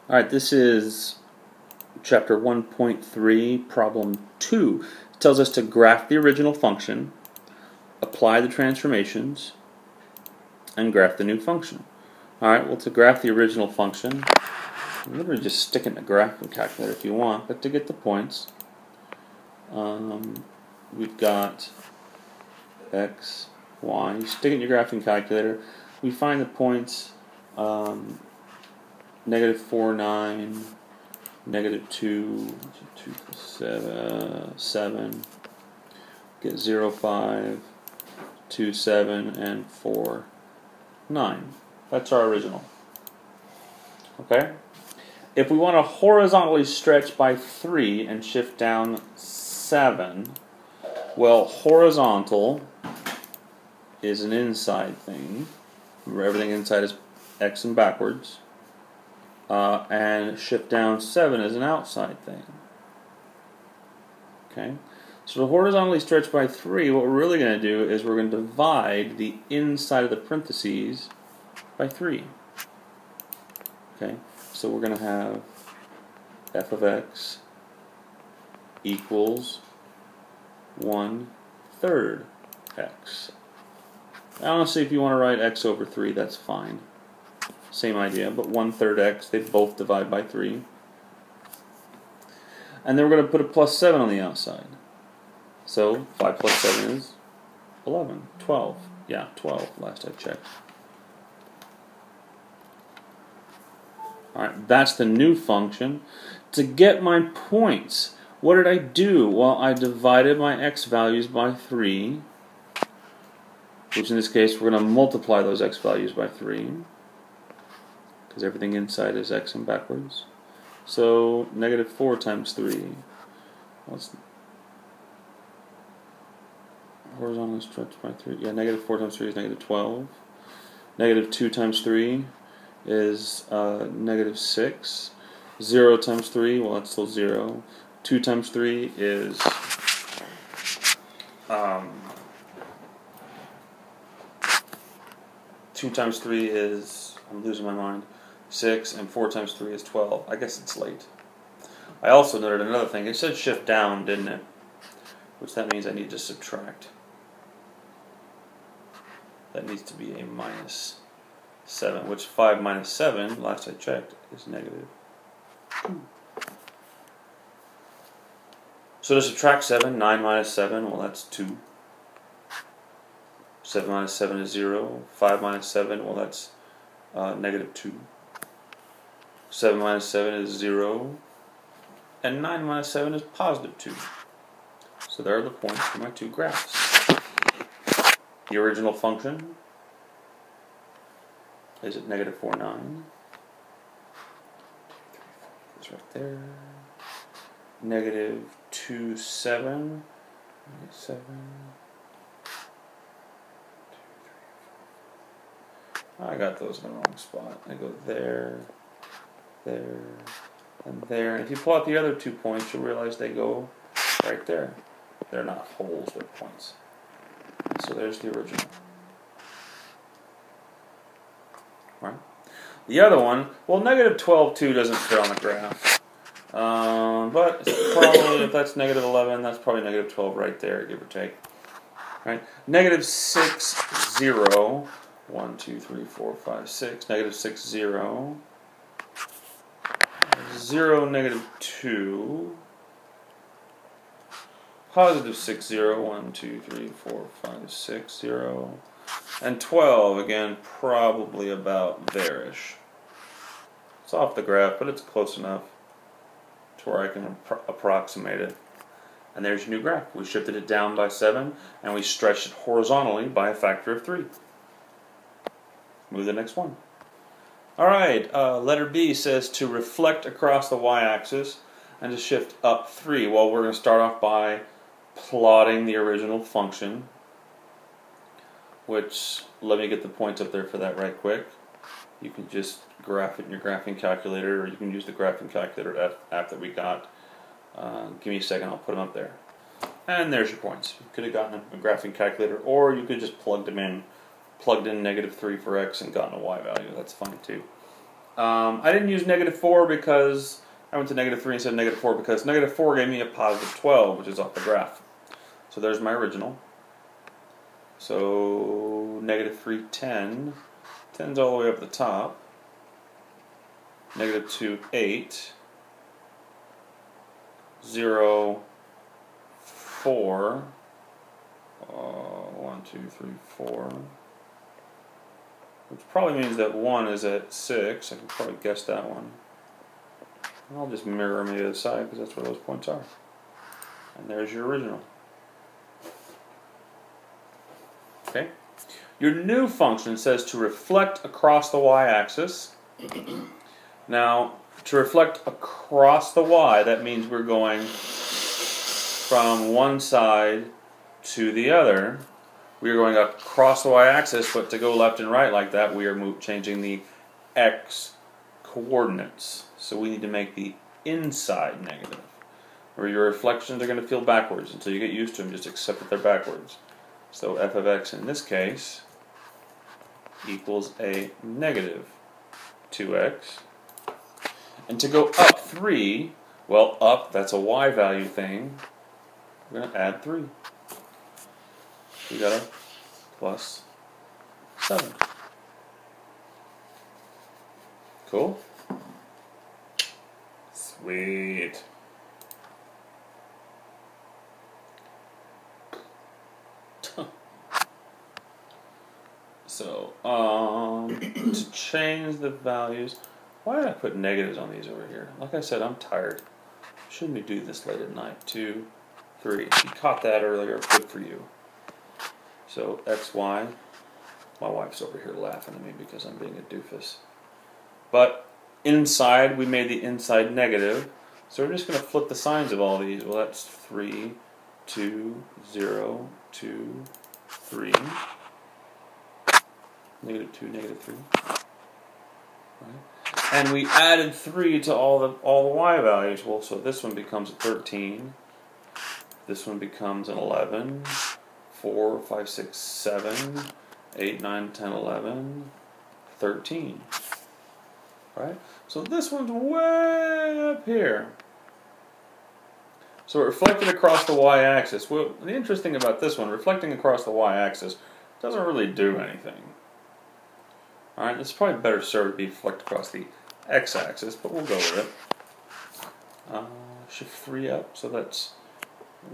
Alright, this is chapter 1.3, problem 2. It tells us to graph the original function, apply the transformations, and graph the new function. Alright, well, to graph the original function, literally just stick it in a graphing calculator if you want, but to get the points, we've got x, y. You stick it in your graphing calculator. We find the points negative 4, 9, negative 2, 2 plus 7, get 0, 5, 2, 7, and 4, 9. That's our original. Okay? If we want to horizontally stretch by 3 and shift down 7, well, horizontal is an inside thing. Remember, everything inside is x and backwards. And shift down 7 is an outside thing. Okay? So to horizontally stretch by 3, what we're really going to do is we're going to divide the inside of the parentheses by 3. Okay? So we're going to have f of x equals 1/3 x. Honestly, if you want to write x over 3, that's fine. Same idea, but 1/3 x, they both divide by 3. And then we're going to put a plus 7 on the outside. So 5 plus 7 is 11, 12. Yeah, 12, last I checked. Alright, that's the new function. To get my points, what did I do? Well, I divided my x values by 3, which in this case we're going to multiply those x values by 3, because everything inside is x and backwards. So negative 4 times 3. What's horizontally stretched by 3? Yeah, negative 4 times 3 is negative 12. Negative 2 times 3 is negative 6. 0 times 3, well, that's still 0. 2 times 3 is 2 times 3 is, I'm losing my mind, 6, and 4 times 3 is 12. I guess it's late. I also noted another thing. It said shift down, didn't it? Which that means I need to subtract. That needs to be a minus 7, which 5 minus 7, last I checked, is negative 2. So to subtract 7, 9 minus 7, well, that's 2. 7 minus 7 is 0. 5 minus 7, well, that's negative 2. 7 minus 7 is 0. And 9 minus 7 is positive 2. So there are the points for my two graphs. The original function is at negative 4, 9. It's right there. Negative 2, 7. Negative 7. I got those in the wrong spot. I go there, there, and there. And if you pull out the other 2 points, you'll realize they go right there. They're not holes, they're points. So there's the original. Right. The other one, well, negative 12, 2 doesn't fit on the graph. But probably, if that's negative 11, that's probably negative 12 right there, give or take. Right. Negative 6, 0. 1, 2, 3, 4, 5, 6. Negative 6, 0. 0, negative 2. Positive 6, 0. 1, 2, 3, 4, 5, 6, 0. And 12, again, probably about there-ish. It's off the graph, but it's close enough to where I can approximate it. And there's your new graph. We shifted it down by 7, and we stretched it horizontally by a factor of 3. Move to the next one. Alright, letter B says to reflect across the y-axis and to shift up 3. Well, we're going to start off by plotting the original function, which, let me get the points up there for that right quick. You can just graph it in your graphing calculator, or you can use the graphing calculator app that we got. Give me a second, I'll put them up there. And there's your points. You could have gotten a graphing calculator, or you could just plug them in. Plugged in negative 3 for x and gotten a y value. That's fine too. I didn't use -4 because I went to -3 instead of -4 because -4 gave me a positive 12, which is off the graph. So there's my original. So -3, 10. 10's all the way up the top. -2, 8. 0, 4. 1, 2, 3, 4. Which probably means that 1 is at 6. I can probably guess that one. I'll just mirror them to the other side because that's where those points are. And there's your original. Okay. Your new function says to reflect across the y-axis. Now, to reflect across the y, that means we're going from one side to the other. We are going across the y-axis, but to go left and right like that, we are changing the x coordinates. So we need to make the inside negative. Or your reflections are going to feel backwards until you get used to them. Just accept that they're backwards. So f of x in this case equals a negative 2x. And to go up 3, well, up, that's a y value thing. We're going to add 3. We got a plus 7. Cool? Sweet. So, to change the values, why did I put negatives on these over here? Like I said, I'm tired. Shouldn't we do this late at night? 2, 3. You caught that earlier. Good for you. So, xy. My wife's over here laughing at me because I'm being a doofus. But inside, we made the inside negative. So we're just going to flip the signs of all these. Well, that's 3, 2, 0, 2, 3. -2, -3. Right. And we added 3 to all the y values. Well, so this one becomes a 13. This one becomes an 11. 4, 5, 6, 7, 8, 9, 10, 11, 13. Right? So this one's way up here. So reflected across the y-axis. Well, the interesting thing about this one, reflecting across the y-axis, doesn't really do anything. Alright, it's probably better served to be reflected across the x-axis, but we'll go with it. Shift 3 up, so that's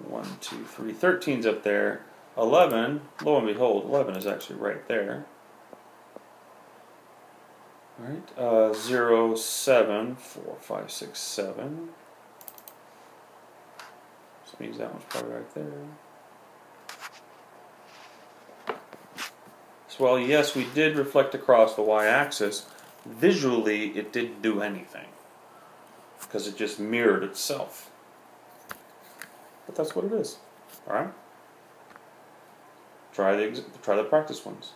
1, 2, 3. 13's up there. 11, lo and behold, 11 is actually right there. Alright, 0, 7, 4, 5, 6, 7. This means that one's probably right there. So while yes, we did reflect across the y-axis, visually it didn't do anything. Because it just mirrored itself. But that's what it is. Alright? Try the practice ones.